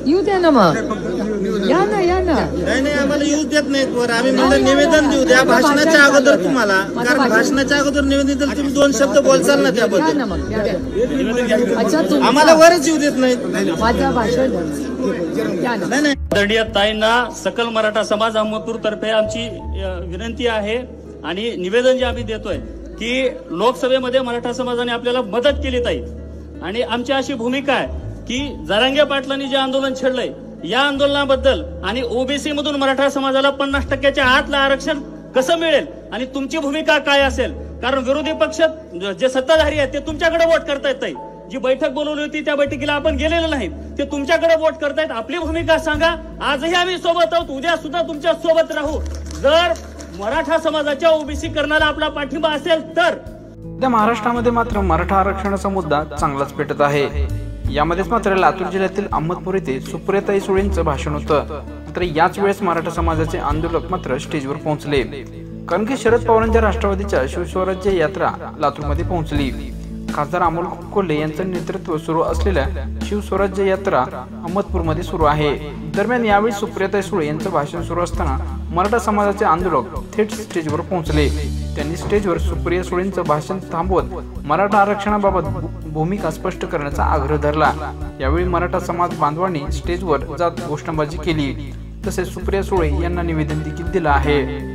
येऊ द्या ना मग, या ना या ना. नाही आम्हाला येऊ देत नाहीत वर. आम्ही म्हणलं निवेदन देऊ द्या भाषणाच्या अगोदर तुम्हाला, कारण भाषणाच्या अगोदर निवेदन दिलं तुम्ही 2 शब्द बोलचाल ना त्याबद्दल. अच्छा, आम्हाला वरच येऊ देत नाहीत. माझं भाषण नाही. आदरणीय ताईंना सकल मराठा समाज अहमदपूर तर्फे आमची विनंती आहे आणि निवेदन जे आम्ही देतोय की लोकसभेमध्ये मराठा समाजाने आपल्याला मदत केली ताई, आणि आमची अशी भूमिका आहे की जरांगे पाटलांनी जे आंदोलन छेडलंय या आंदोलनाबद्दल आणि ओबीसी मधून मराठा समाजाला 50% आतलं आरक्षण कसं मिळेल आणि तुमची भूमिका काय असेल, कारण विरोधी पक्ष जे सत्ताधारी आहेत ते तुमच्याकडे वोट करतायत ताई. जी बैठक बोलवली होती त्या बैठकीला आपण गेलेलो नाही, ते तुमच्याकडे वोट करतायत. आपली भूमिका सांगा. आजही आम्ही सोबत आहोत, उद्या सुद्धा तुमच्या सोबत राहू. जर मराठा समाजाच्या ओबीसी करणारा आपला पाठिंबा असेल तर. सध्या महाराष्ट्रामध्ये मात्र मराठा आरक्षणाचा मुद्दा चांगलाच पेटत आहे. यामध्येच मात्र लातूर जिल्ह्यातील अहमदपूर येथे सुप्रियाताई सुळेंचं भाषण होतं. मात्र याच वेळेस मराठा समाजाचे आंदोलक मात्र स्टेजवर पोहोचले, कारण की शरद पवारांच्या राष्ट्रवादीच्या शिवस्वराज्य यात्रा लातूरमध्ये पोहोचली. खासदार अमोल कोल्हे यांचं नेतृत्व सुरू असलेल्या शिवस्वराज्य यात्रा अहमदपूरमध्ये सुरू आहे. दरम्यान यावेळी सुप्रियाताई सुळे यांचं भाषण सुरू असताना मराठा समाजाचे आंदोलक थेट स्टेजवर पोहोचले. त्यांनी स्टेजवर सुप्रिया सुळेंचं भाषण थांबवत मराठा आरक्षणाबाबत भूमिका स्पष्ट करण्याचा आग्रह धरला. यावेळी मराठा समाज बांधवांनी स्टेजवर जात घोषणाबाजी केली, तसेच सुप्रिया सुळे यांना निवेदन देखील दिलं आहे.